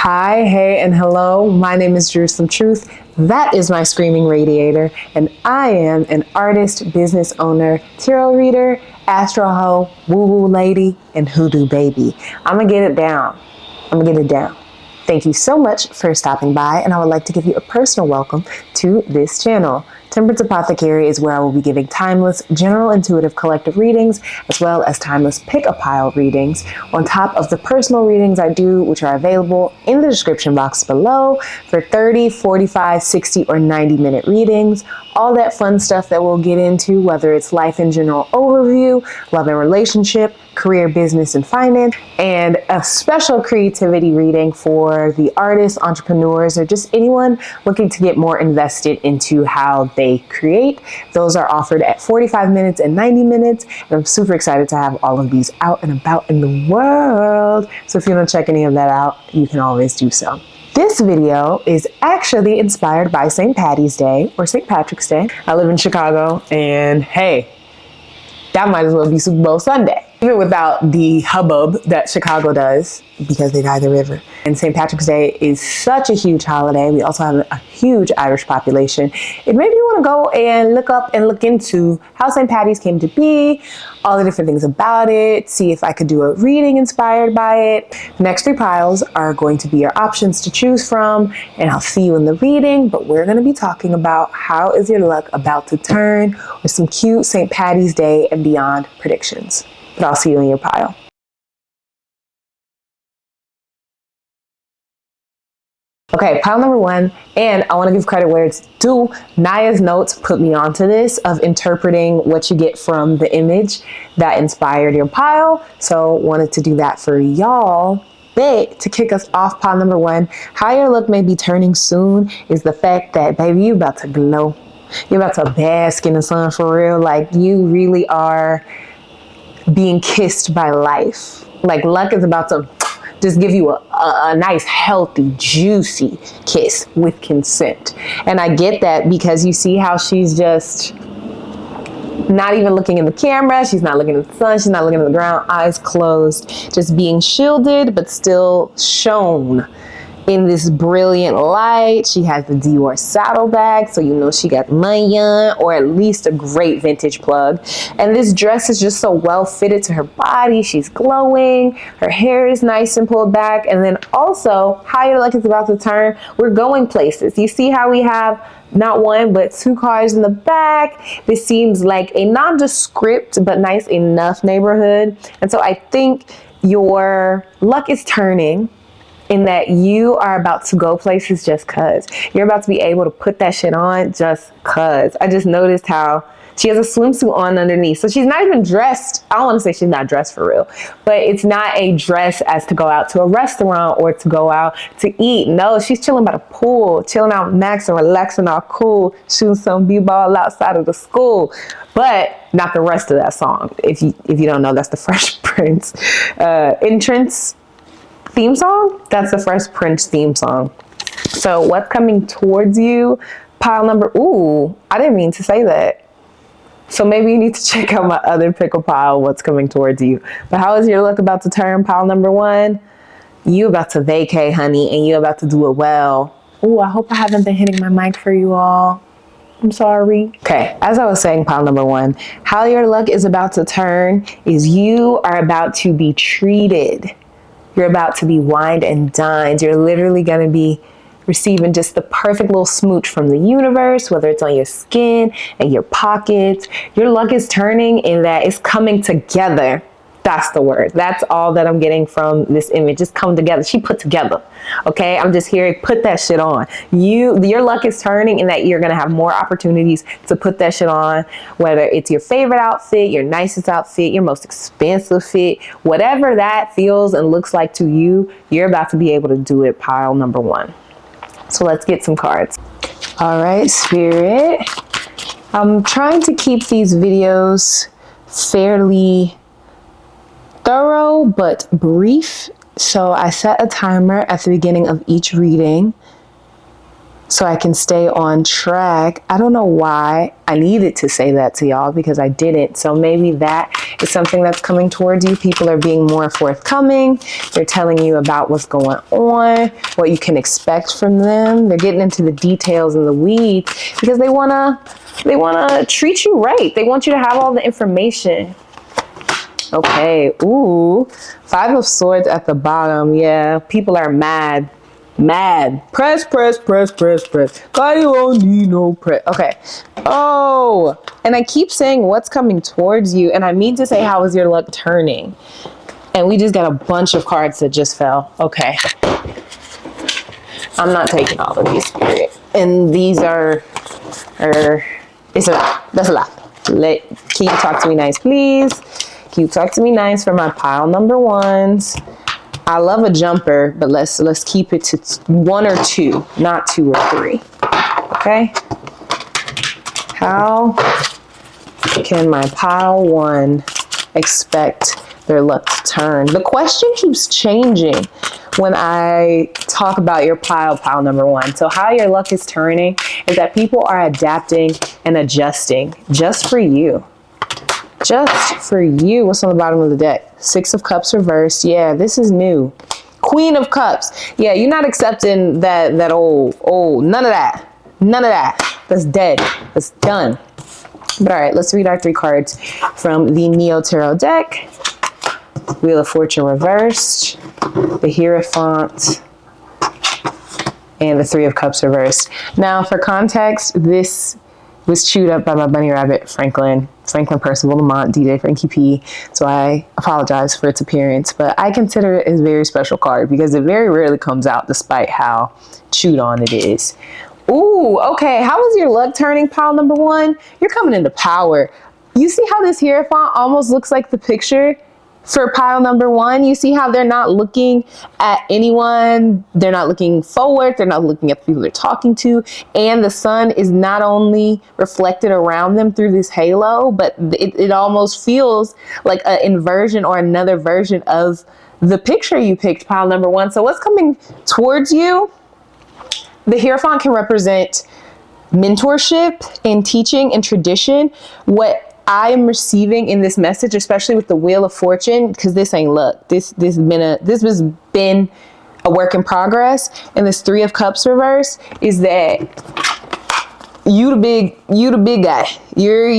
Hi, hey, and hello. My name is Jerusalem Truth. That is my screaming radiator, and I am an artist, business owner, tarot reader, astro hoe, woo-woo lady, and hoodoo baby. I'm gonna get it down. Thank you so much for stopping by, and I would like to give you a personal welcome to this channel. Temperance Apothecary is where I will be giving timeless, general intuitive collective readings, as well as timeless pick-a-pile readings, on top of the personal readings I do, which are available in the description box below for 30, 45, 60, or 90-minute readings. All that fun stuff that we'll get into, whether it's life in general overview, love and relationship, career, business, and finance, and a special creativity reading for the artists, entrepreneurs, or just anyone looking to get more invested into how they create. Those are offered at 45 minutes and 90 minutes, and I'm super excited to have all of these out and about in the world. So if you want to check any of that out, you can always do so. This video is actually inspired by St. Patty's Day, or St. Patrick's Day. I live in Chicago, and hey, that might as well be Super Bowl Sunday. Even without the hubbub that Chicago does, because they dye the river. And St. Patrick's Day is such a huge holiday. We also have a huge Irish population. It made me want to go and look into how St. Patty's came to be, all the different things about it, see if I could do a reading inspired by it. The next 3 piles are going to be your options to choose from, and I'll see you in the reading, but we're going to be talking about how is your luck about to turn, with some cute St. Patty's Day and beyond predictions. But I'll see you in your pile. Okay, pile number 1, and I want to give credit where it's due. Naya's notes put me onto this of interpreting what you get from the image that inspired your pile. So wanted to do that for y'all. But to kick us off, pile number 1, how your luck may be turning soon is the fact that, baby, you about to glow. You're about to bask in the sun for real. Like, you really are being kissed by life. Like, luck is about to just give you a nice, healthy, juicy kiss with consent. And I get that because you see how she's just not even looking in the camera. She's not looking at the sun. She's not looking at the ground, eyes closed, just being shielded, but still shown in this brilliant light. She has the Dior saddlebag, so you know she got money on, or at least a great vintage plug. And this dress is just so well fitted to her body. She's glowing. Her hair is nice and pulled back. And then also, how your luck is about to turn. We're going places. You see how we have not 1, but 2 cars in the back. This seems like a nondescript, but nice enough neighborhood. And so I think your luck is turning in that you are about to go places just cause. You're about to be able to put that shit on just cause. I just noticed how she has a swimsuit on underneath. So she's not even dressed. I don't want to say she's not dressed for real, but it's not a dress as to go out to a restaurant or to go out to eat. No, she's chilling by the pool, chilling out max and relaxing all cool, shooting some b-ball outside of the school. But not the rest of that song. If you don't know, that's the Fresh Prince entrance theme song. That's the Fresh Prince theme song. So what's coming towards you? Pile number, ooh, I didn't mean to say that. So maybe you need to check out my other pickle pile, what's coming towards you. But how is your luck about to turn? Pile number 1, you about to vacay, honey, and you about to do it well. Ooh, I hope I haven't been hitting my mic for you all. I'm sorry. Okay, as I was saying, pile number 1, how your luck is about to turn is you are about to be treated. You're about to be wined and dined. You're literally going to be receiving just the perfect little smooch from the universe, whether it's on your skin and your pockets. Your luck is turning in that it's coming together. That's the word. That's all that I'm getting from this image. Just come together. She put together. Okay, I'm just here. Put that shit on. Your luck is turning in that you're gonna have more opportunities to put that shit on. Whether it's your favorite outfit, your nicest outfit, your most expensive fit, whatever that feels and looks like to you, you're about to be able to do it. Pile number 1. So let's get some cards. All right, Spirit. I'm trying to keep these videos fairly thorough but brief. So I set a timer at the beginning of each reading so I can stay on track. I don't know why I needed to say that to y'all because I didn't. So maybe that is something that's coming towards you. People are being more forthcoming. They're telling you about what's going on, what you can expect from them. They're getting into the details and the weeds because they wanna treat you right. They want you to have all the information. Okay, ooh, 5 of Swords at the bottom. Yeah, people are mad. Press. God, you won't need no press. Okay. Oh, and I keep saying what's coming towards you, and I mean to say how is your luck turning? And we just got a bunch of cards that just fell. Okay. I'm not taking all of these, period. And these are it's a lot. That's a lot. Can you talk to me nice, please? Can you talk to me nice for my pile number 1s? I love a jumper, but let's keep it to 1 or 2, not 2 or 3. Okay? How can my pile 1 expect their luck to turn? The question keeps changing when I talk about your pile number 1. So how your luck is turning is that people are adapting and adjusting just for you. Just for you. What's on the bottom of the deck? 6 of Cups reversed. Yeah, this is new. Queen of Cups. Yeah, you're not accepting that old, none of that. None of that. That's dead. That's done. But all right, let's read our 3 cards from the Neo Tarot deck. Wheel of Fortune reversed. The Hierophant. And the 3 of Cups reversed. Now, for context, this was chewed up by my bunny rabbit, Franklin Percival Lamont, DJ Frankie P. So I apologize for its appearance, but I consider it a very special card because it very rarely comes out despite how chewed on it is. Ooh, okay. How is your luck turning, pile number 1? You're coming into power. You see how this Hierophant almost looks like the picture for pile number 1? You see how they're not looking at anyone, they're not looking forward, they're not looking at the people they're talking to, and the sun is not only reflected around them through this halo, but it almost feels like an inversion or another version of the picture you picked, pile number 1. So what's coming towards you? The Hierophant can represent mentorship and teaching and tradition. What I am receiving in this message, especially with the Wheel of Fortune, because this ain't luck. This has been a work in progress. And this 3 of Cups reverse is that you the big guy. You're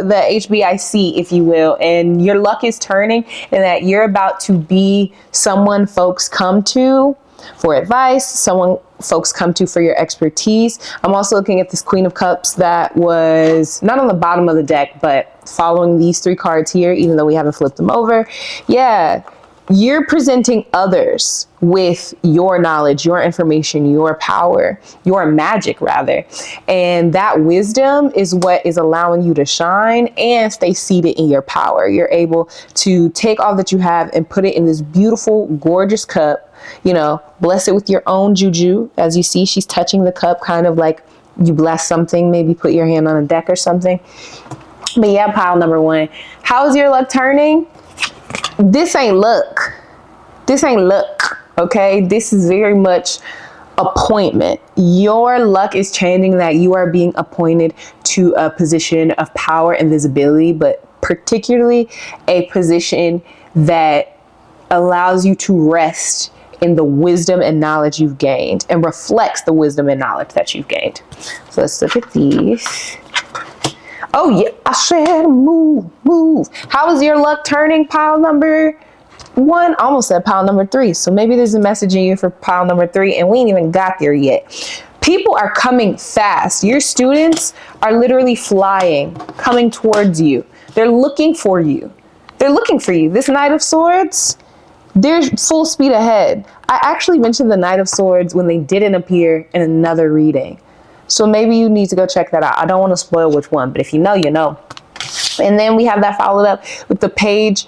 the HBIC, if you will, and your luck is turning, and that you're about to be someone folks come to for advice, someone folks come to for your expertise. I'm also looking at this Queen of Cups that was not on the bottom of the deck, but following these 3 cards here, even though we haven't flipped them over. Yeah, you're presenting others with your knowledge, your information, your power, your magic rather. And that wisdom is what is allowing you to shine and stay seated in your power. You're able to take all that you have and put it in this beautiful, gorgeous cup. You know, bless it with your own juju. As you see, she's touching the cup, kind of like you bless something, maybe put your hand on a deck or something. But yeah, pile number 1. How's your luck turning? This ain't luck. This ain't luck, okay? This is very much appointment. Your luck is changing, that you are being appointed to a position of power and visibility, but particularly a position that allows you to rest in the wisdom and knowledge you've gained and reflects the wisdom and knowledge that you've gained. So let's look at these. Oh yeah, I said move. How is your luck turning, pile number 1? I almost said pile number 3. So maybe there's a message in you for pile number 3 and we ain't even got there yet. People are coming fast. Your students are literally flying, coming towards you. They're looking for you. They're looking for you. This Knight of Swords, they're full speed ahead. I actually mentioned the Knight of Swords when they didn't appear in another reading. So maybe you need to go check that out. I don't want to spoil which one, but if you know, you know. And then we have that followed up with the Page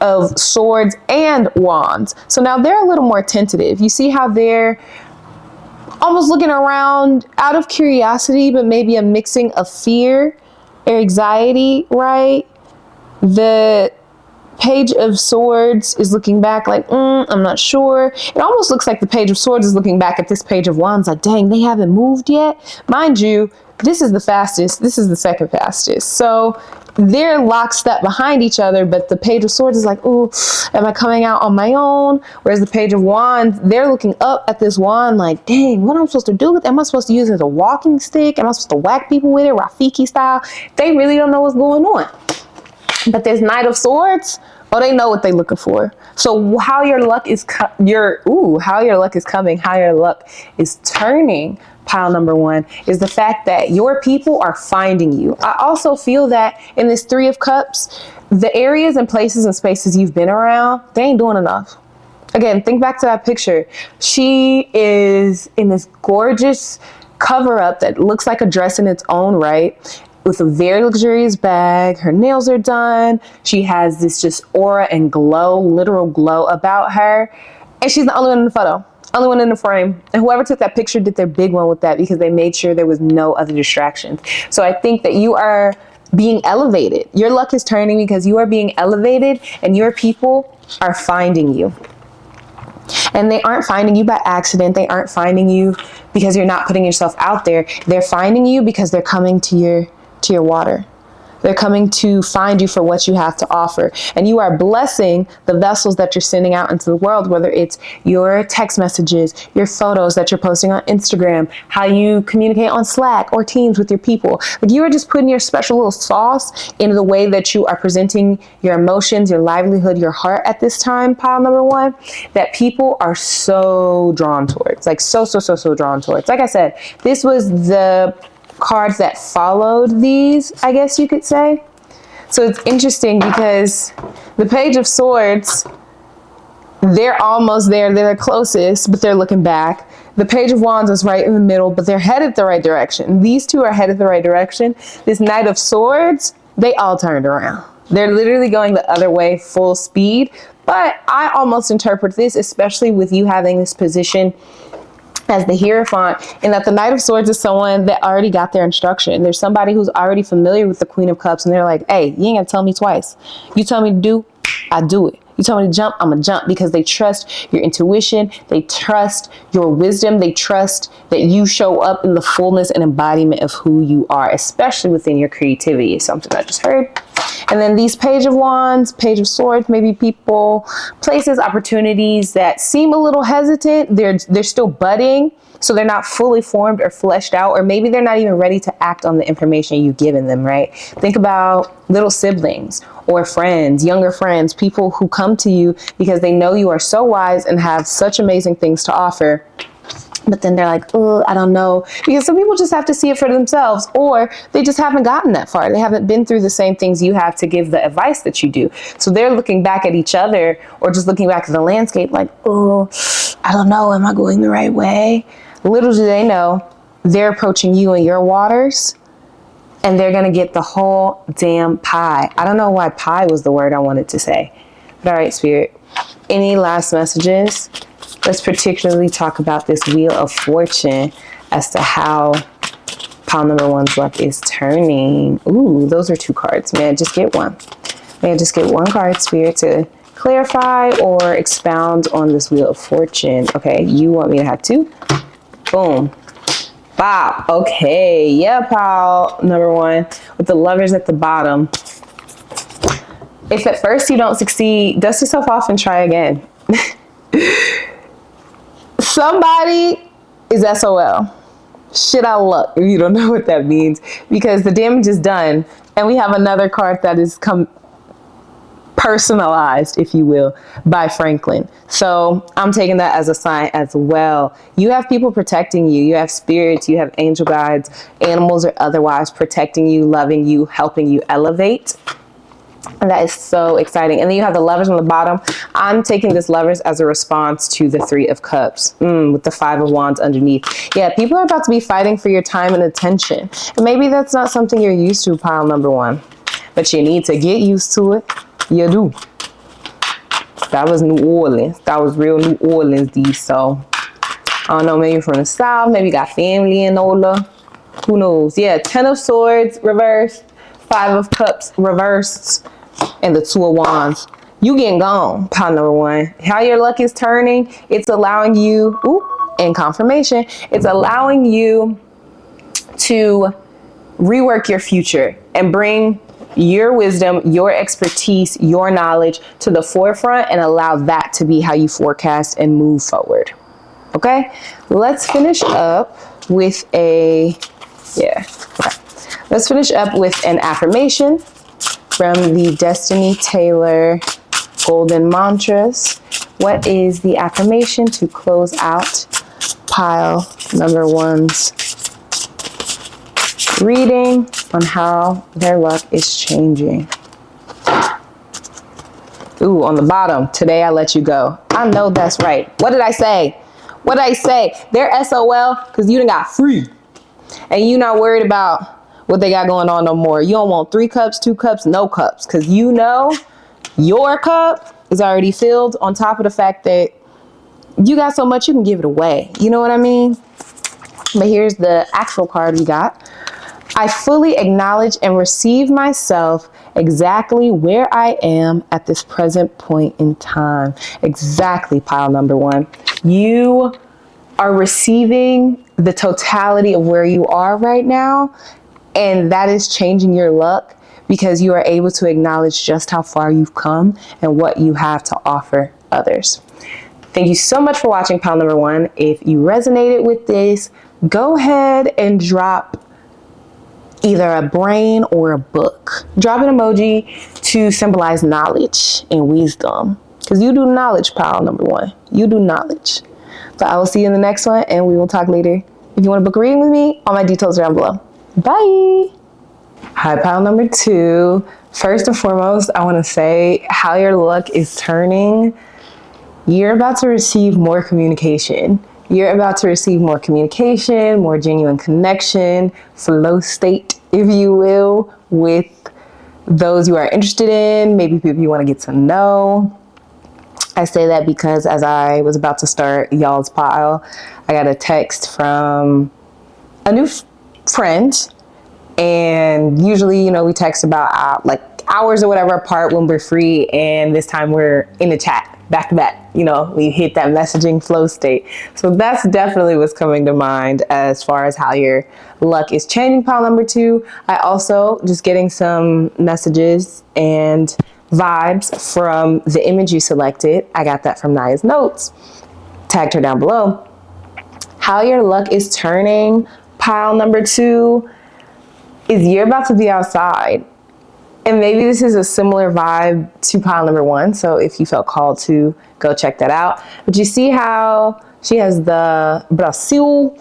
of Swords and Wands. So now they're a little more tentative. You see how they're almost looking around out of curiosity, but maybe a mixing of fear or anxiety, right? The Page of Swords is looking back like, I'm not sure. It almost looks like the Page of Swords is looking back at this Page of Wands like, dang, they haven't moved yet. Mind you, this is the fastest. This is the second fastest. So they're lockstep behind each other, but the Page of Swords is like, ooh, am I coming out on my own? Whereas the Page of Wands, they're looking up at this wand like, dang, what am I supposed to do with it? Am I supposed to use it as a walking stick? Am I supposed to whack people with it, Rafiki style? They really don't know what's going on. But this Knight of Swords, oh, they know what they're looking for. So how your luck is how your luck is coming, how your luck is turning, pile number one, is the fact that your people are finding you. I also feel that in this Three of Cups, the areas and places and spaces you've been around, they ain't doing enough. Again, think back to that picture. She is in this gorgeous cover up that looks like a dress in its own right, with a very luxurious bag. Her nails are done. She has this just aura and glow, literal glow about her. And she's the only one in the photo, only one in the frame. And whoever took that picture did their big one with that because they made sure there was no other distractions. So I think that you are being elevated. Your luck is turning because you are being elevated and your people are finding you. And they aren't finding you by accident. They aren't finding you because you're not putting yourself out there. They're finding you because they're coming to your water. They're coming to find you for what you have to offer. And you are blessing the vessels that you're sending out into the world, whether it's your text messages, your photos that you're posting on Instagram, how you communicate on Slack or Teams with your people. Like, you are just putting your special little sauce into the way that you are presenting your emotions, your livelihood, your heart at this time, pile number one, that people are so drawn towards. Like, so drawn towards. Like I said, this was the cards that followed these, I guess you could say. So it's interesting because the Page of Swords, they're almost there. They're the closest, but they're looking back. The Page of Wands is right in the middle, but they're headed the right direction. These two are headed the right direction. This Knight of Swords, they all turned around. They're literally going the other way, full speed. But I almost interpret this, especially with you having this position as the Hierophant, in that the Knight of Swords is someone that already got their instruction. There's somebody who's already familiar with the Queen of Cups, and they're like, hey, you ain't gotta tell me twice. You tell me to do, I do it. You tell me to jump, I'm gonna jump, because they trust your intuition, they trust your wisdom, they trust that you show up in the fullness and embodiment of who you are, especially within your creativity, is something I just heard. And then these Page of Wands, Page of Swords, maybe people, places, opportunities that seem a little hesitant. They're still budding, so they're not fully formed or fleshed out, or maybe they're not even ready to act on the information you've given them, right? Think about little siblings or friends, younger friends, people who come to you because they know you are so wise and have such amazing things to offer. But then they're like, oh, I don't know. Because some people just have to see it for themselves, or they just haven't gotten that far. They haven't been through the same things you have to give the advice that you do. So they're looking back at each other, or just looking back at the landscape like, oh, I don't know. Am I going the right way? Little do they know, they're approaching you in your waters, and they're going to get the whole damn pie. I don't know why pie was the word I wanted to say. But all right, Spirit, any last messages? Let's particularly talk about this Wheel of Fortune as to how pile number one's luck is turning. Ooh, those are two cards. May I just get one? May I just get one card, Spirit, to clarify or expound on this Wheel of Fortune? Okay, you want me to have two? Boom. Wow. Okay. Yeah, pile number one with the Lovers at the bottom. If at first you don't succeed, dust yourself off and try again. Somebody is SOL. Shit out of luck, if you don't know what that means, because the damage is done. And we have another card that is personalized, if you will, by Franklin. So I'm taking that as a sign as well. You have people protecting you. You have spirits, you have angel guides, animals or otherwise protecting you, loving you, helping you elevate. And that is so exciting. And then you have the Lovers on the bottom. I'm taking this Lovers as a response to the Three of Cups with the Five of Wands underneath. Yeah, people are about to be fighting for your time and attention. And maybe that's not something you're used to, pile number one. But you need to get used to it. You do. That was New Orleans. That was real New Orleans, these. So, I don't know, maybe from the South. Maybe you got family in Ola. Who knows? Yeah, Ten of Swords reversed. Five of Cups reversed, and the Two of Wands. you getting gone, pile number one. How your luck is turning, it's allowing you, and confirmation, it's allowing you to rework your future and bring your wisdom, your expertise, your knowledge to the forefront and allow that to be how you forecast and move forward. Okay, let's finish up with let's finish up with an affirmation from the Destiny Taylor Golden Mantras. What is the affirmation to close out pile number one's reading on how their luck is changing? Ooh, on the bottom, today I let you go. I know that's right. What did I say? What did I say? They're SOL because you done got free. And you not worried about what they got going on no more. You don't want 3 cups, 2 cups, no cups. Because you know your cup is already filled, on top of the fact that you got so much you can give it away. You know what I mean? But here's the actual card we got. I fully acknowledge and receive myself exactly where I am at this present point in time. Exactly, pile number one. You are receiving the totality of where you are right now, and that is changing your luck because you are able to acknowledge just how far you've come and what you have to offer others. Thank you so much for watching pile number one. If you resonated with this, go ahead and drop either a brain or a book. Drop an emoji to symbolize knowledge and wisdom, because you do knowledge, pile number one. You do knowledge. So I will see you in the next one, and we will talk later. If you want to book a reading with me, all my details are down below. Bye. Hi, pile number two. First and foremost, I want to say how your luck is turning. You're about to receive more communication. You're about to receive more communication, more genuine connection, flow state, if you will, with those you are interested in, maybe people you want to get to know. I say that because as I was about to start y'all's pile, I got a text from a new friend, and usually, you know, we text about like hours or whatever apart when we're free, and this time we're in the chat back to back. You know, we hit that messaging flow state. So that's definitely what's coming to mind as far as how your luck is changing, pile number two. I also just getting some messages and vibes from the image you selected. I got that from Naya's notes. Tagged her down below. How your luck is turning, pile number two, is you're about to be outside. And maybe this is a similar vibe to pile number one. So if you felt called to go check that out. But you see how she has the brasil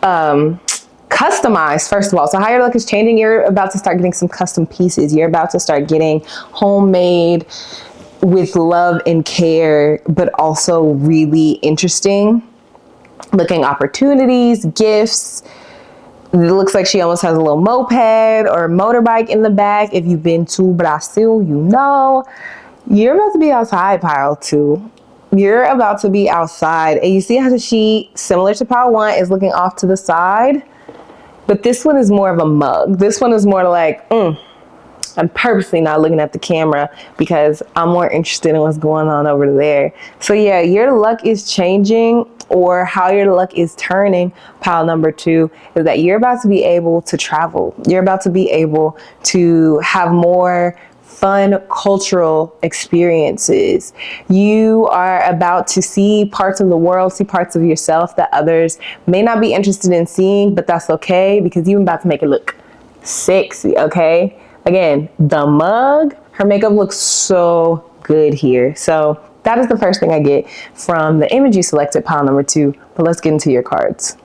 customized, first of all. So how your luck is changing, you're about to start getting some custom pieces. You're about to start getting homemade with love and care, but also really interesting looking opportunities, gifts. It looks like she almost has a little moped or motorbike in the back. If you've been to Brazil, you know. You're about to be outside, pile two. You're about to be outside. And you see how she, similar to pile one, is looking off to the side. But this one is more of a mug. This one is more like, I'm purposely not looking at the camera because I'm more interested in what's going on over there. So yeah, your luck is changing, or how your luck is turning, pile number two, is that you're about to be able to travel. You're about to be able to have more fun cultural experiences. You are about to see parts of the world, see parts of yourself that others may not be interested in seeing, but that's okay because you're about to make it look sexy, okay? Again, the mug, her makeup looks so good here. So that is the first thing I get from the image you selected, pile number two. But let's get into your cards.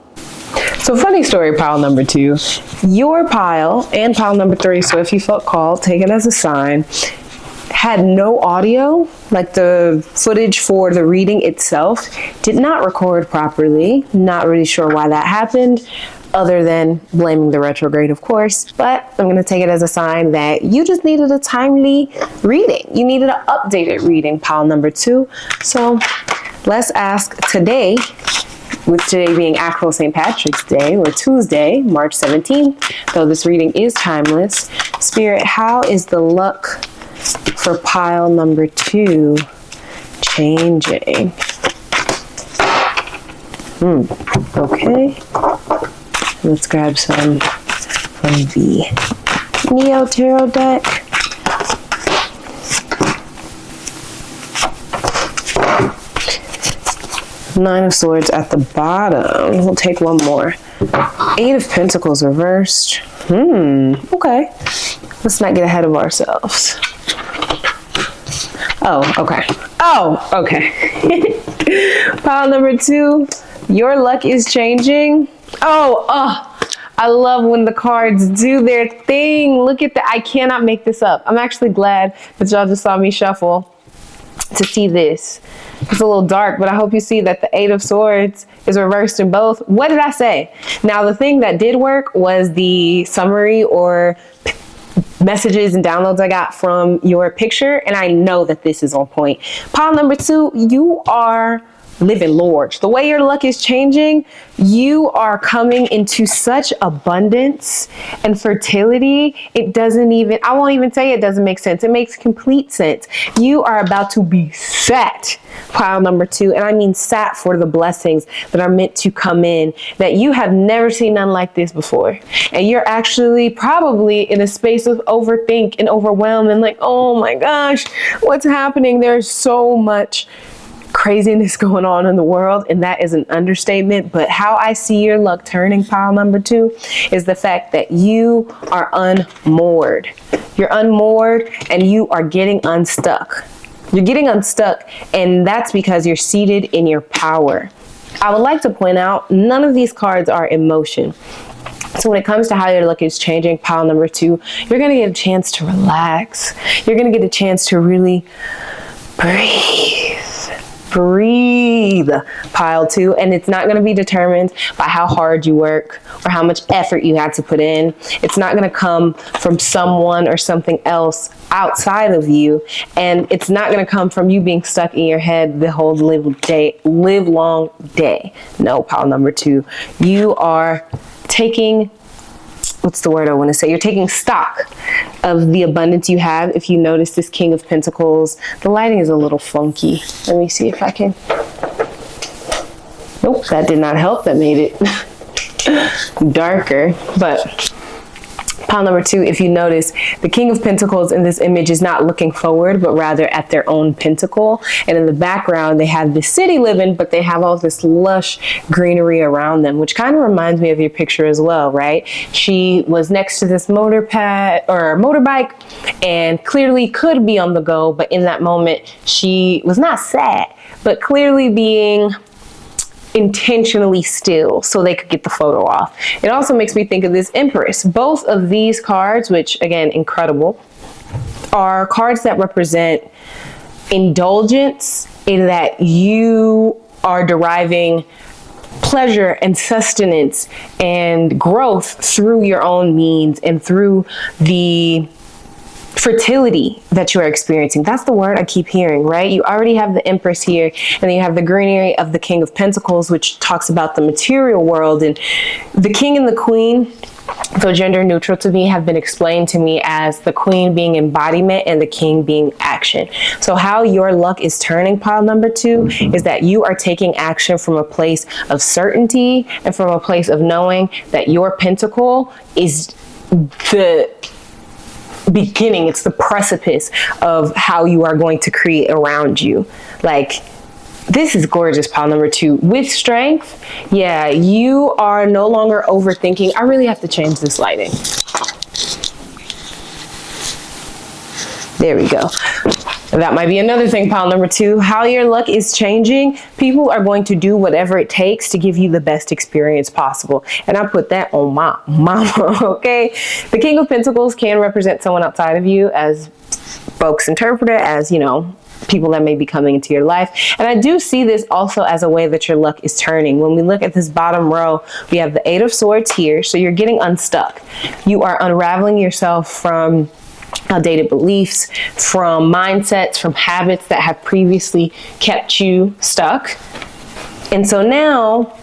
So funny story, pile number two. Your pile and pile number three, so if you felt called, take it as a sign, had no audio, like the footage for the reading itself did not record properly. Not really sure why that happened, other than blaming the retrograde, of course. But I'm gonna take it as a sign that you just needed a timely reading. You needed an updated reading, pile number two. So let's ask today, with today being actual St. Patrick's Day, or Tuesday, March 17th, though this reading is timeless. Spirit, how is the luck for pile number 2, changing. Okay. Let's grab some from the Neo Tarot deck. Nine of Swords at the bottom. We'll take one more. 8 of Pentacles reversed. Okay. Let's not get ahead of ourselves. Oh, okay. Oh, okay. Pile number 2. Your luck is changing. I love when the cards do their thing. Look at that. I cannot make this up. I'm actually glad that y'all just saw me shuffle to see this. It's a little dark, but I hope you see that the 8 of Swords is reversed in both. What did I say? Now, the thing that did work was the summary or messages and downloads I got from your picture, and I know that this is on point. Pile number 2, you are living large. The way your luck is changing, you are coming into such abundance and fertility. I won't even say it doesn't make sense. It makes complete sense. You are about to be set, pile number 2. And I mean sat for the blessings that are meant to come in, that you have never seen none like this before. And you're actually probably in a space of overthink and overwhelm and like, oh my gosh, what's happening? There's so much craziness going on in the world, and that is an understatement. But how I see your luck turning, pile number 2, is the fact that you are unmoored. You're unmoored and you are getting unstuck. You're getting unstuck, and that's because you're seated in your power. I would like to point out, none of these cards are emotion. So when it comes to how your luck is changing, pile number 2, you're going to get a chance to relax. You're going to get a chance to really breathe, pile 2. And it's not going to be determined by how hard you work or how much effort you had to put in. It's not going to come from someone or something else outside of you. And it's not going to come from you being stuck in your head the whole live long day. No, pile number 2, you are taking, what's the word I want to say? You're taking stock of the abundance you have. If you notice this King of Pentacles, the lighting is a little funky. Let me see if I can. Nope, that did not help. That made it darker. But pile number 2, if you notice, the King of Pentacles in this image is not looking forward, but rather at their own pentacle. And in the background, they have the city living, but they have all this lush greenery around them, which kind of reminds me of your picture as well, right? She was next to this motorbike and clearly could be on the go, but in that moment, she was not sad, but clearly being intentionally still so they could get the photo off. It also makes me think of this Empress. Both of these cards, which again, incredible, are cards that represent indulgence, in that you are deriving pleasure and sustenance and growth through your own means and through the fertility that you are experiencing. That's the word I keep hearing, right? You already have the Empress here, and then you have the greenery of the King of Pentacles, which talks about the material world. And the King and the Queen, though gender neutral to me, have been explained to me as the Queen being embodiment and the King being action. So how your luck is turning, pile number 2, is that you are taking action from a place of certainty and from a place of knowing that your pentacle is the beginning, it's the precipice of how you are going to create around you. Like, this is gorgeous, pile number 2. With strength, yeah, you are no longer overthinking. I really have to change this lighting. There we go. That might be another thing, pile number 2. How your luck is changing. People are going to do whatever it takes to give you the best experience possible. And I put that on my mama, okay? The King of Pentacles can represent someone outside of you, as folks interpret it, as, you know, people that may be coming into your life. And I do see this also as a way that your luck is turning. When we look at this bottom row, we have the 8 of Swords here. So you're getting unstuck. You are unraveling yourself from outdated beliefs, from mindsets, from habits that have previously kept you stuck. And so now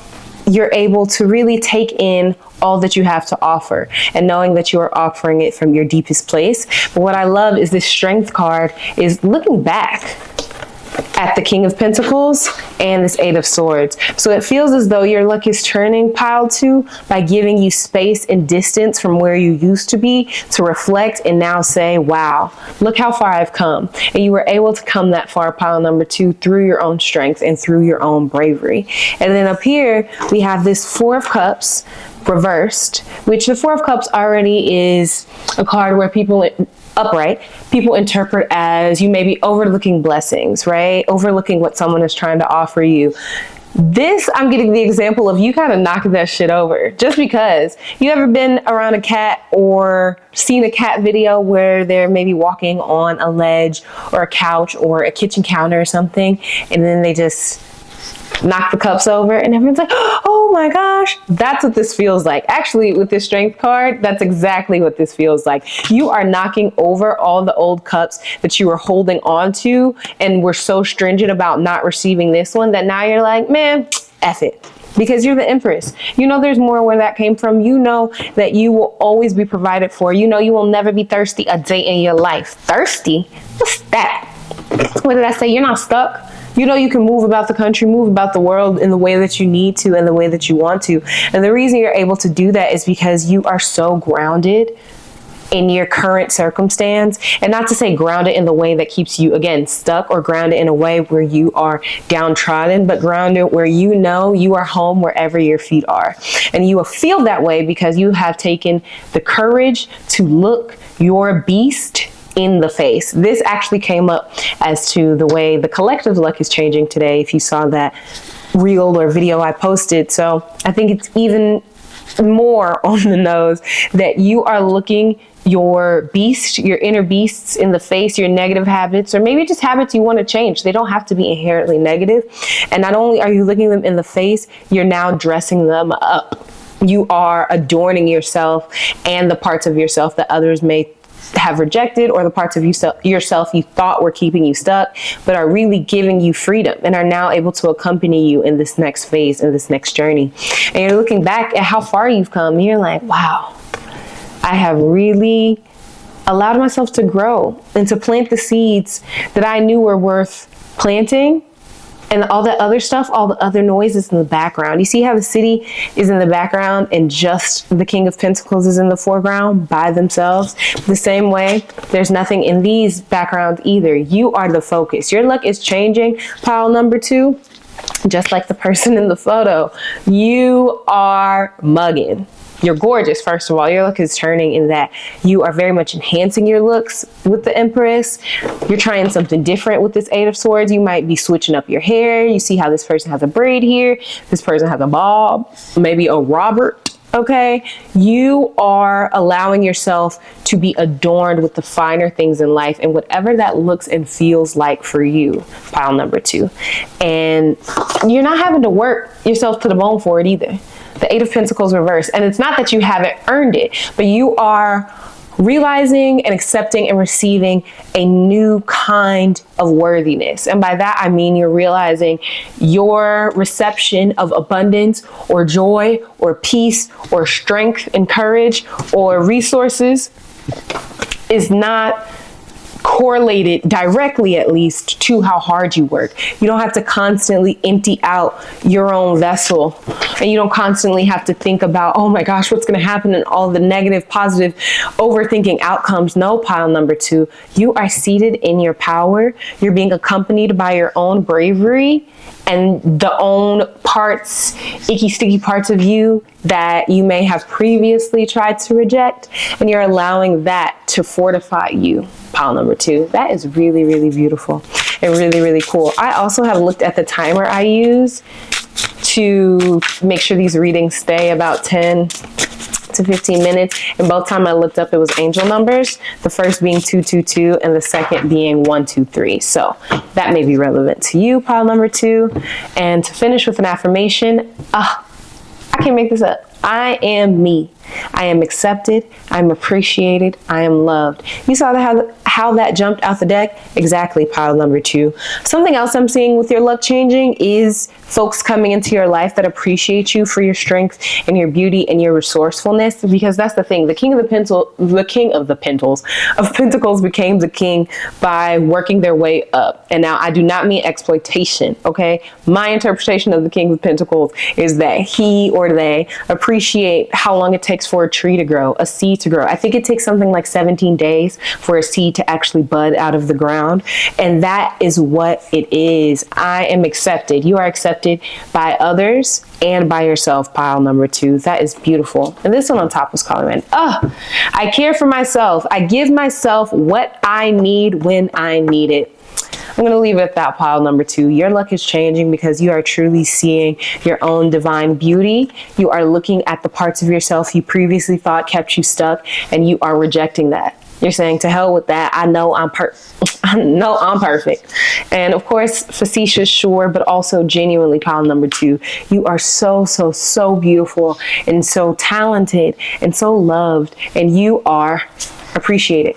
you're able to really take in all that you have to offer, and knowing that you are offering it from your deepest place. But what I love is this Strength card is looking back at the King of Pentacles and this Eight of Swords. So it feels as though your luck is turning, pile 2, by giving you space and distance from where you used to be to reflect and now say, wow, look how far I've come. And you were able to come that far, pile number 2, through your own strength and through your own bravery. And then up here, we have this Four of Cups reversed, which the Four of Cups already is a card where people interpret as you may be overlooking blessings, right? Overlooking what someone is trying to offer you. This, I'm getting the example of you kind of knocking that shit over. Just because you ever been around a cat or seen a cat video where they're maybe walking on a ledge or a couch or a kitchen counter or something, and then they just knock the cups over and everyone's like, oh my gosh, that's what this feels like. Actually, with this Strength card, that's exactly what this feels like. You are knocking over all the old cups that you were holding on to and were so stringent about not receiving this one that now you're like, man, F it. Because you're the Empress. You know there's more where that came from. You know that you will always be provided for. You know you will never be thirsty a day in your life. Thirsty? What's that? What did I say? You're not stuck. You know you can move about the country, move about the world in the way that you need to and the way that you want to. And the reason you're able to do that is because you are so grounded in your current circumstance. And not to say grounded in the way that keeps you, again, stuck, or grounded in a way where you are downtrodden, but grounded where you know you are home wherever your feet are. And you will feel that way because you have taken the courage to look your beast in the face. This actually came up as to the way the collective luck is changing today, if you saw that reel or video I posted. So I think it's even more on the nose that you are looking your beast, your inner beasts in the face, your negative habits, or maybe just habits you want to change. They don't have to be inherently negative. And not only are you looking them in the face, you're now dressing them up. You are adorning yourself and the parts of yourself that others may have rejected, or the parts of yourself you thought were keeping you stuck, but are really giving you freedom and are now able to accompany you in this next phase, in this next journey. And you're looking back at how far you've come, and you're like, wow, I have really allowed myself to grow and to plant the seeds that I knew were worth planting. And all that other stuff, all the other noise is in the background. You see how the city is in the background and just the King of Pentacles is in the foreground by themselves? The same way, there's nothing in these backgrounds either. You are the focus. Your luck is changing, pile number 2, just like the person in the photo. You are mugging. You're gorgeous, first of all. Your look is turning in that you are very much enhancing your looks with the Empress. You're trying something different with this Eight of Swords. You might be switching up your hair. You see how this person has a braid here. This person has a bob, maybe a Robert. Okay, you are allowing yourself to be adorned with the finer things in life and whatever that looks and feels like for you, pile number 2. And you're not having to work yourself to the bone for it either. The Eight of Pentacles reversed. And it's not that you haven't earned it, but you are realizing and accepting and receiving a new kind of worthiness. And by that, I mean you're realizing your reception of abundance or joy or peace or strength and courage or resources is not correlated directly, at least, to how hard you work. You don't have to constantly empty out your own vessel, and you don't constantly have to think about, oh my gosh, what's going to happen, and all the negative, positive, overthinking outcomes. No, pile number 2, you are seated in your power. You're being accompanied by your own bravery and the own parts, icky, sticky parts of you that you may have previously tried to reject, and you're allowing that to fortify you, pile number 2. That is really, really beautiful and really, really cool. I also have looked at the timer I use to make sure these readings stay about 10 to 15 minutes. And both times I looked up, it was angel numbers. The first being 222 and the second being 123. So that may be relevant to you, pile number 2. And to finish with an affirmation, I can't make this up. I am me. I am accepted. I'm appreciated. I am loved. You saw how that jumped out the deck? Exactly, pile number 2. Something else I'm seeing with your luck changing is folks coming into your life that appreciate you for your strength and your beauty and your resourcefulness, because that's the thing. The king of Pentacles became the king by working their way up. And now I do not mean exploitation, okay? My interpretation of the king of Pentacles is that he or they appreciate how long it takes for a tree to grow, a seed to grow. I think it takes something like 17 days for a seed to actually bud out of the ground. And that is what it is. I am accepted. You are accepted by others and by yourself, pile number 2. That is beautiful. And this one on top was calling in. Oh, I care for myself. I give myself what I need when I need it. I'm going to leave it at that, pile number 2. Your luck is changing because you are truly seeing your own divine beauty. You are looking at the parts of yourself you previously thought kept you stuck, and you are rejecting that. You're saying, to hell with that. I know I'm perfect. And of course, facetious, sure, but also genuinely, pile number 2. You are so, so, so beautiful and so talented and so loved, and you are appreciated.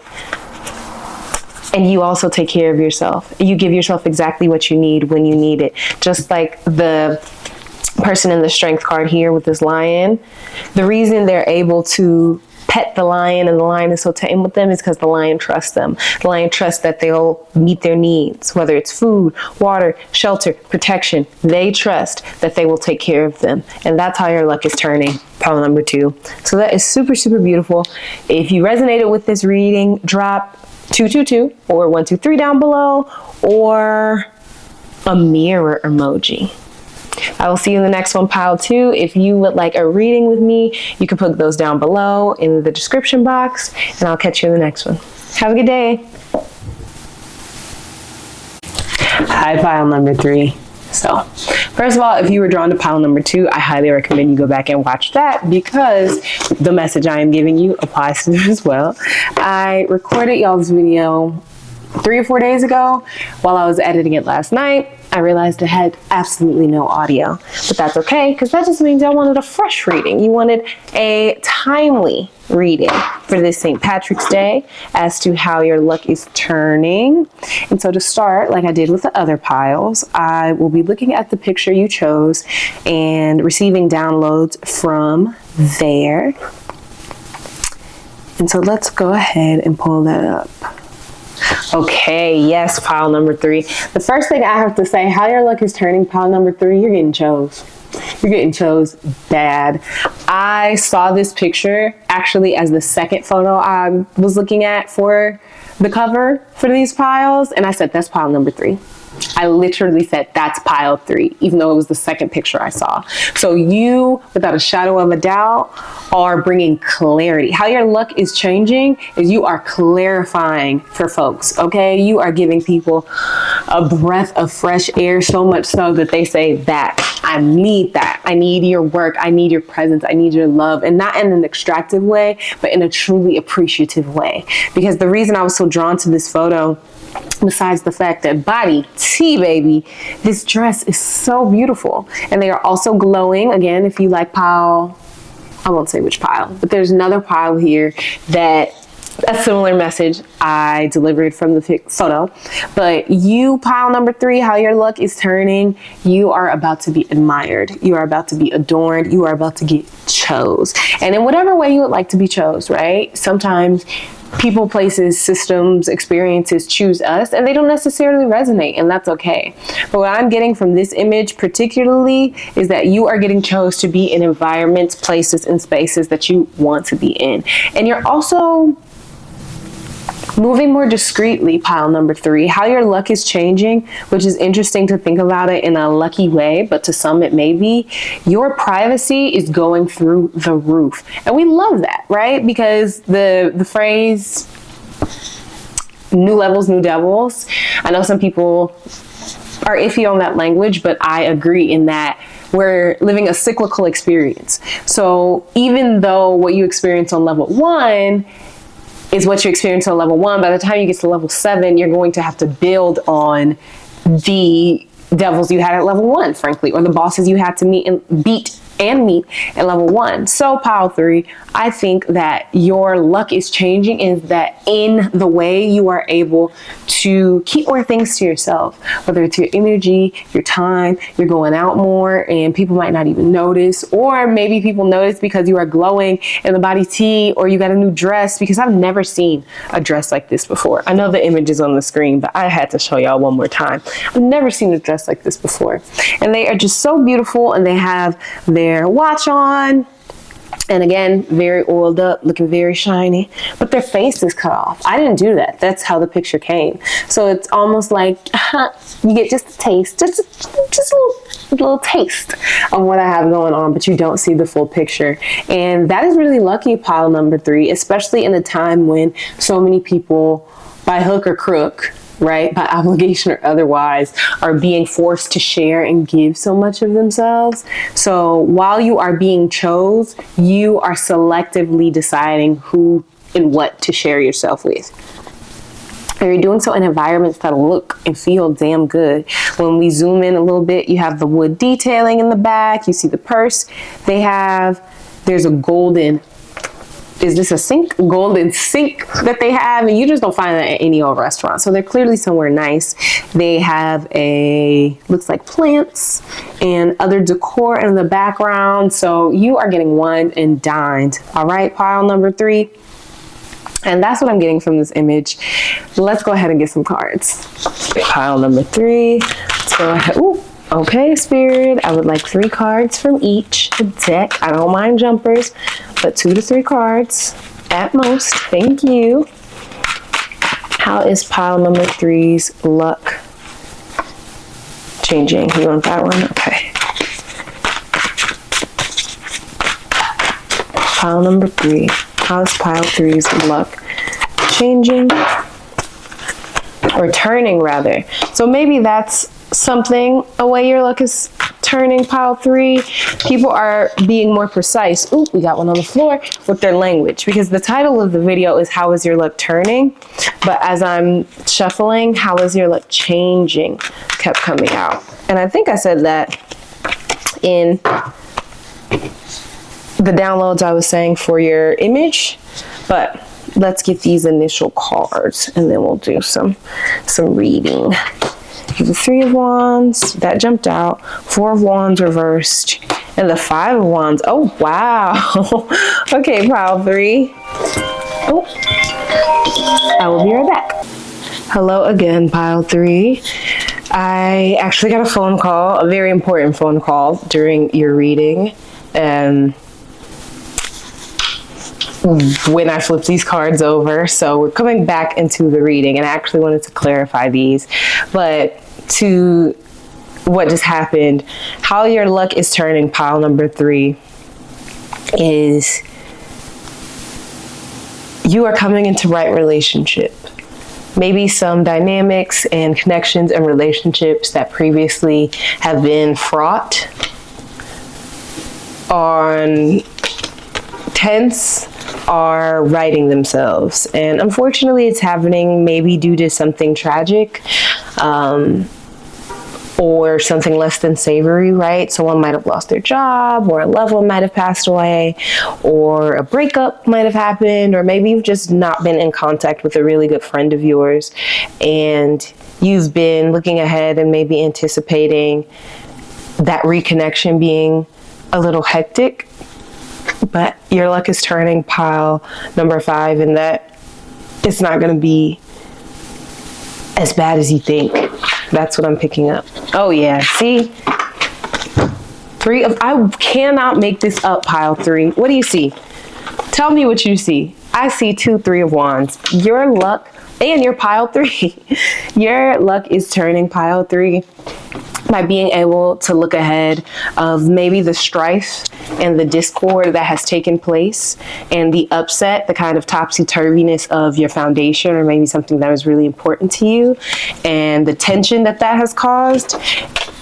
And you also take care of yourself. You give yourself exactly what you need when you need it. Just like the person in the strength card here with this lion. The reason they're able to pet the lion and the lion is so tame with them is because the lion trusts them. The lion trusts that they'll meet their needs, whether it's food, water, shelter, protection. They trust that they will take care of them. And that's how your luck is turning, pile number 2. So that is super, super beautiful. If you resonated with this reading, drop 222 or 123 down below, or a mirror emoji. I will see you in the next one, pile 2. If you would like a reading with me, you can put those down below in the description box, and I'll catch you in the next one. Have a good day. Hi, pile number 3. So, first of all, if you were drawn to pile number 2, I highly recommend you go back and watch that, because the message I am giving you applies to them as well. I recorded y'all's video 3 or 4 days ago. While I was editing it last night, I realized it had absolutely no audio, but that's okay, because that just means I wanted a fresh reading. You wanted a timely reading for this St. Patrick's Day as to how your luck is turning. And so to start, like I did with the other piles, I will be looking at the picture you chose and receiving downloads from there. And so let's go ahead and pull that up. Okay, yes, pile number 3. The first thing I have to say, how your luck is turning, pile number 3, you're getting chose. You're getting chose bad. I saw this picture actually as the second photo I was looking at for the cover for these piles, and I said, that's pile number 3. I literally said, that's pile 3, even though it was the second picture I saw. So you, without a shadow of a doubt, are bringing clarity. How your luck is changing is you are clarifying for folks, okay? You are giving people a breath of fresh air, so much so that they say, that, I need that. I need your work. I need your presence. I need your love. And not in an extractive way, but in a truly appreciative way. Because the reason I was so drawn to this photo, besides the fact that body T, baby, this dress is so beautiful. And they are also glowing. Again, if you like pile, I won't say which pile, but there's another pile here that a similar message I delivered from the photo. But you, pile number 3, how your luck is turning, you are about to be admired. You are about to be adorned. You are about to get chose. And in whatever way you would like to be chose, right? Sometimes people, places, systems, experiences choose us, and they don't necessarily resonate, and that's okay. But what I'm getting from this image particularly is that you are getting chose to be in environments, places, and spaces that you want to be in. And you're also moving more discreetly, pile number 3. How your luck is changing, which is interesting to think about it in a lucky way, but to some it may be. Your privacy is going through the roof. And we love that, right? Because the phrase, new levels, new devils, I know some people are iffy on that language, but I agree in that we're living a cyclical experience. So even though what you experience on level 1 is what you experience on level 1, by the time you get to level 7, you're going to have to build on the devils you had at level 1, frankly, or the bosses you had to meet and beat and meet at level 1. So pile 3, I think that your luck is changing is that in the way you are able to keep more things to yourself, whether it's your energy, your time, you're going out more and people might not even notice, or maybe people notice because you are glowing in the body tea, or you got a new dress, because I've never seen a dress like this before. I know the image is on the screen, but I had to show y'all one more time. I've never seen a dress like this before. And they are just so beautiful, and they have their watch on. And again, very oiled up, looking very shiny, but their face is cut off. I didn't do that. That's how the picture came. So it's almost like you get just a taste, just a little taste of what I have going on, but you don't see the full picture. And that is really lucky, pile number 3, especially in a time when so many people, by hook or crook, right, by obligation or otherwise, are being forced to share and give so much of themselves. So while you are being chose, you are selectively deciding who and what to share yourself with. And you're doing so in environments that look and feel damn good. When we zoom in a little bit, you have the wood detailing in the back. You see the purse they have. There's a golden, is this a sink? Golden sink that they have, and you just don't find that at any old restaurant. So they're clearly somewhere nice. They have looks like plants and other decor in the background. So you are getting wine and dined. All right, pile number 3. And that's what I'm getting from this image. Let's go ahead and get some cards. Pile number 3. Let's go ahead. Ooh. Okay, Spirit, I would like 3 cards from each deck. I don't mind jumpers, but 2 to 3 cards at most. Thank you. How is pile number 3's luck changing? You want that one? Okay. Pile number 3. How is pile 3's luck changing? Or turning, rather. So maybe that's something, a way your luck is turning, pile 3. People are being more precise. Ooh, we got one on the floor with their language, because the title of the video is how is your luck turning, but as I'm shuffling, how is your luck changing kept coming out. And I think I said that in the downloads I was saying for your image, but let's get these initial cards and then we'll do some reading. The 3 of Wands, that jumped out. 4 of Wands reversed. And the 5 of Wands. Oh, wow. Okay, pile 3. Oh, I will be right back. Hello again, pile 3. I actually got a phone call, a very important phone call during your reading. When I flip these cards over. So we're coming back into the reading, and I actually wanted to clarify these, but to what just happened, how your luck is turning, pile number 3, is you are coming into right relationship. Maybe some dynamics and connections and relationships that previously have been fraught on tense are righting themselves, and unfortunately it's happening maybe due to something tragic or something less than savory, right? Someone might have lost their job, or a loved one might have passed away, or a breakup might have happened, or maybe you've just not been in contact with a really good friend of yours, and you've been looking ahead and maybe anticipating that reconnection being a little hectic. But your luck is turning, pile number 5, and that it's not going to be as bad as you think. That's what I'm picking up. Oh yeah, see? 3 of, I cannot make this up, pile 3. What do you see? Tell me what you see. I see 2 3 of Wands. Your luck, and your pile 3. Your luck is turning, pile 3, by being able to look ahead of maybe the strife and the discord that has taken place, and the upset, the kind of topsy-turviness of your foundation, or maybe something that was really important to you, and the tension that has caused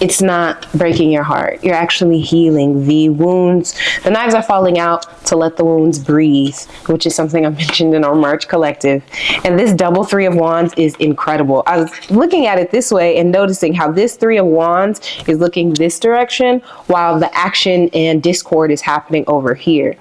it's not breaking your heart. You're actually healing. The wounds, the knives are falling out to let the wounds breathe, which is something I mentioned in our March collective. And this double Three of Wands is incredible. I was looking at it this way and noticing how this Three of Wands is looking this direction while the action and discord is happening over here.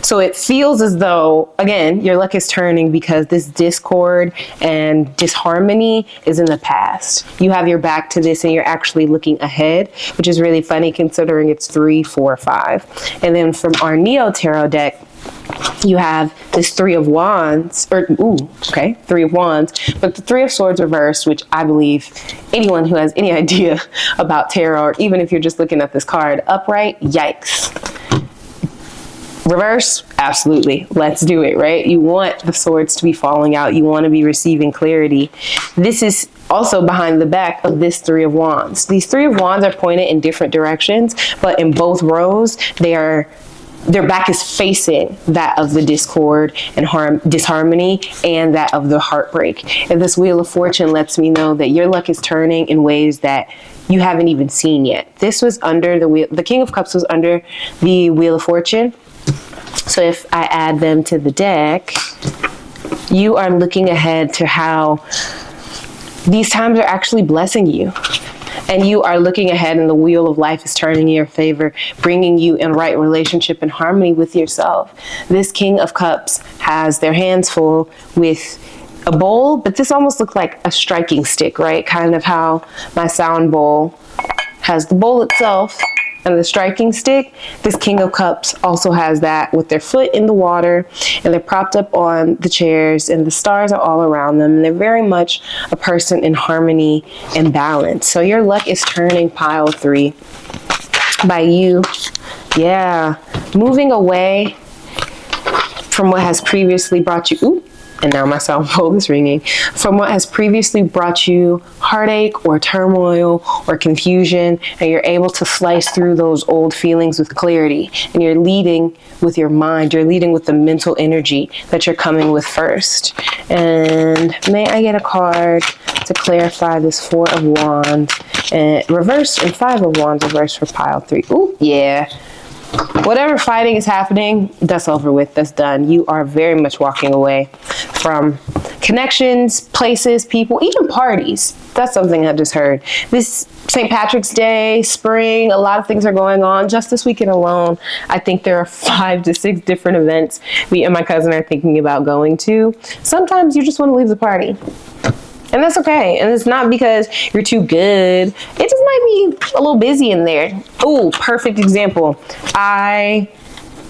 So it feels as though, again, your luck is turning because this discord and disharmony is in the past. You have your back to this and you're actually looking ahead, which is really funny considering it's 3, 4, 5. And then from our Neo Tarot deck, you have this Three of Wands, Three of Wands, but the Three of Swords reversed, which I believe anyone who has any idea about tarot, or even if you're just looking at this card, upright, yikes. Reverse, absolutely. Let's do it, right? You want the swords to be falling out. You want to be receiving clarity. This is also behind the back of this Three of Wands. These Three of Wands are pointed in different directions, but in both rows, their back is facing that of the discord and disharmony and that of the heartbreak. And this Wheel of Fortune lets me know that your luck is turning in ways that you haven't even seen yet. This was under the wheel. The King of Cups was under the Wheel of Fortune. So if I add them to the deck, you are looking ahead to how these times are actually blessing you. And you are looking ahead and the wheel of life is turning in your favor, bringing you in right relationship and harmony with yourself. This King of Cups has their hands full with a bowl, but this almost looks like a striking stick, right? Kind of how my sound bowl has the bowl itself and the striking stick. This King of Cups also has that with their foot in the water and they're propped up on the chairs and the stars are all around them. And they're very much a person in harmony and balance. So your luck is turning, pile 3, by you, moving away from what has previously brought you, and now my sound bowl is ringing, from what has previously brought you heartache or turmoil or confusion, and you're able to slice through those old feelings with clarity, and you're leading with your mind, you're leading with the mental energy that you're coming with first. And may I get a card to clarify this 4 of Wands and reverse, and 5 of Wands reverse for pile 3. Ooh, yeah. Whatever fighting is happening, that's over with, that's done. You are very much walking away from connections, places, people, even parties. That's something I just heard. This St. Patrick's Day, spring, a lot of things are going on. Just this weekend alone, I think there are 5 to 6 different events me and my cousin are thinking about going to. Sometimes you just want to leave the party. And that's okay. And it's not because you're too good. It just might be a little busy in there. Oh, perfect example. I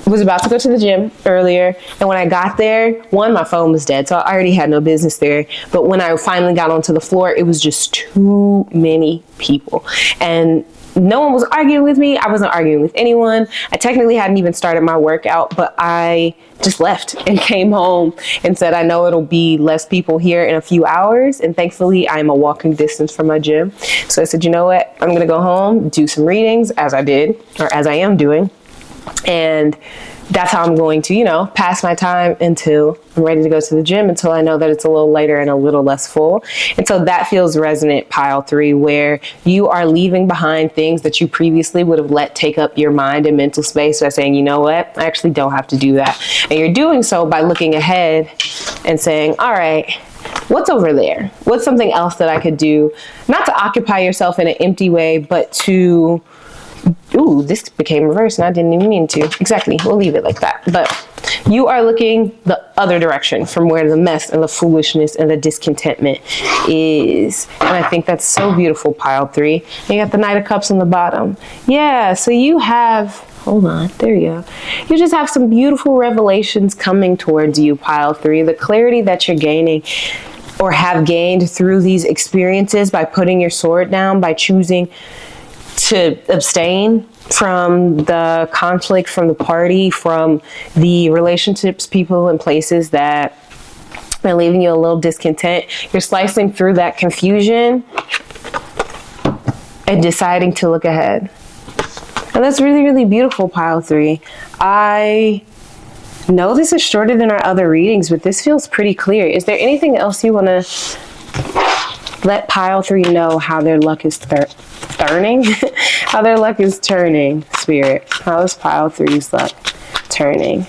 was about to go to the gym earlier. And when I got there, one, my phone was dead. So I already had no business there. But when I finally got onto the floor, it was just too many people. And no one was arguing with me. I wasn't arguing with anyone. I technically hadn't even started my workout, but I just left and came home and said, I know it'll be less people here in a few hours. And thankfully, I'm a walking distance from my gym. So I said, you know what? I'm going to go home, do some readings as I did, or as I am doing. And that's how I'm going to, pass my time until I'm ready to go to the gym, until I know that it's a little lighter and a little less full. And so that feels resonant, pile 3, where you are leaving behind things that you previously would have let take up your mind and mental space by saying, you know what, I actually don't have to do that. And you're doing so by looking ahead and saying, all right, what's over there? What's something else that I could do? Not to occupy yourself in an empty way, but to... Ooh, this became reversed and I didn't even mean to. Exactly, we'll leave it like that. But you are looking the other direction from where the mess and the foolishness and the discontentment is. And I think that's so beautiful, pile 3. And you got the Knight of Cups on the bottom. Yeah, so you have, hold on, there you go. You just have some beautiful revelations coming towards you, pile 3. The clarity that you're gaining or have gained through these experiences by putting your sword down, by choosing to abstain from the conflict, from the party, from the relationships, people, and places that are leaving you a little discontent. You're slicing through that confusion and deciding to look ahead. And that's really, really beautiful, pile 3. I know this is shorter than our other readings, but this feels pretty clear. Is there anything else you want to Let pile 3 know how their luck is turning. How their luck is turning, Spirit. How is pile 3's luck turning?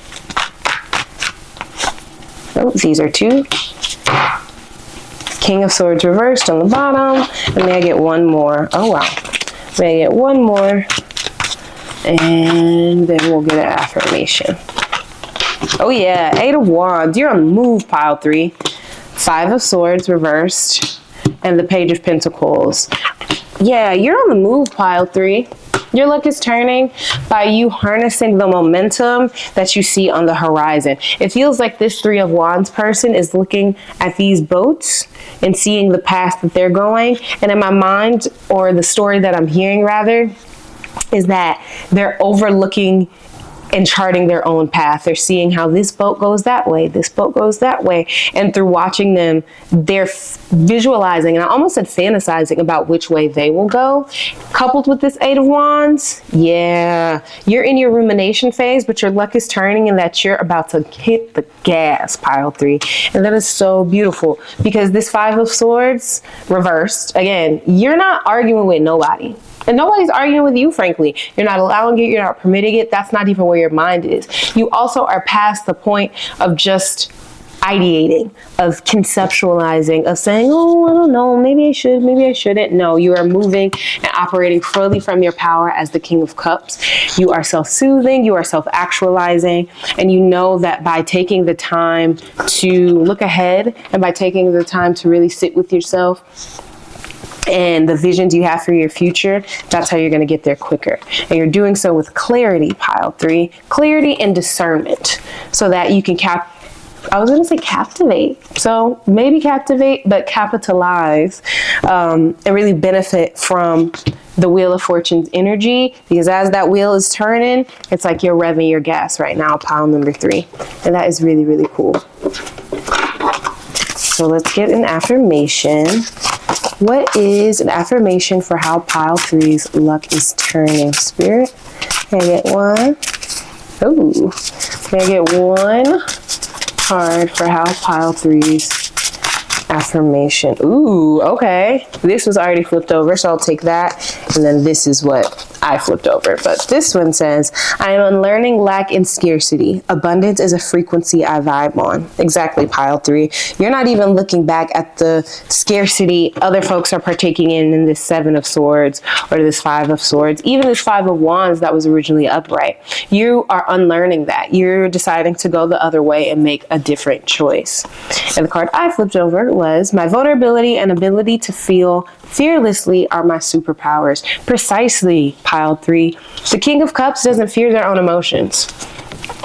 Oh, these are 2. King of Swords reversed on the bottom. And may I get one more? Oh, wow. May I get one more? And then we'll get an affirmation. Oh, yeah. 8 of Wands. You're on the move, pile 3. 5 of Swords reversed. And the Page of Pentacles. Yeah, you're on the move, pile 3. Your luck is turning by you harnessing the momentum that you see on the horizon. It feels like this 3 of Wands person is looking at these boats and seeing the path that they're going. And in my mind, or the story that I'm hearing rather, is that they're overlooking and charting their own path. They're seeing how this boat goes that way, this boat goes that way. And through watching them, they're visualizing, and I almost said fantasizing about which way they will go. Coupled with this 8 of Wands, yeah, you're in your rumination phase, but your luck is turning and that you're about to hit the gas, pile 3. And that is so beautiful because this 5 of Swords reversed, again, you're not arguing with nobody. And nobody's arguing with you, frankly. You're not allowing it. You're not permitting it. That's not even where your mind is. You also are past the point of just ideating, of conceptualizing, of saying, oh, I don't know, maybe I should, maybe I shouldn't. No, you are moving and operating fully from your power as the King of Cups. You are self-soothing. You are self-actualizing. And you know that by taking the time to look ahead and by taking the time to really sit with yourself and the visions you have for your future, that's how you're going to get there quicker. And you're doing so with clarity, pile 3, clarity and discernment, so that you can I was going to say captivate. So maybe captivate, but capitalize and really benefit from the Wheel of Fortune's energy, because as that wheel is turning, it's like you're revving your gas right now, pile number 3. And that is really, really cool. So let's get an affirmation. What is an affirmation for how pile 3's luck is turning, Spirit? Can I get one? Oh, can I get one card for how pile 3's affirmation? Ooh, okay. This was already flipped over, so I'll take that. And then this is what I flipped over. But this one says, I am unlearning lack and scarcity. Abundance is a frequency I vibe on. Exactly, pile 3. You're not even looking back at the scarcity other folks are partaking in this 7 of Swords or this 5 of Swords. Even this 5 of Wands that was originally upright. You are unlearning that. You're deciding to go the other way and make a different choice. And the card I flipped over was, my vulnerability and ability to feel fearlessly are my superpowers. Precisely, pile 3. The King of Cups doesn't fear their own emotions.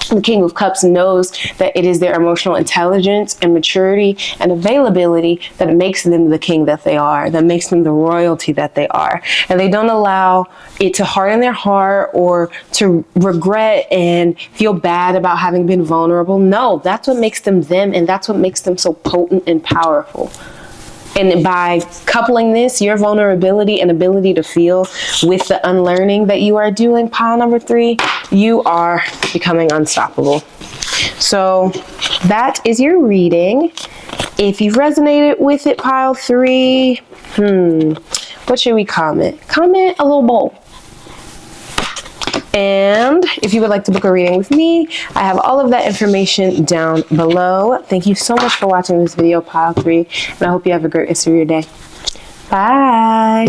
The King of Cups knows that it is their emotional intelligence and maturity and availability that makes them the king that they are, that makes them the royalty that they are. And they don't allow it to harden their heart or to regret and feel bad about having been vulnerable. No, that's what makes them them, and that's what makes them so potent and powerful. And by coupling this, your vulnerability and ability to feel, with the unlearning that you are doing, pile number 3, you are becoming unstoppable. So that is your reading. If you've resonated with it, pile 3, what should we comment? Comment a little bowl. And if you would like to book a reading with me, I have all of that information down below. Thank you so much for watching this video, pile 3, and I hope you have a great rest of your day. Bye.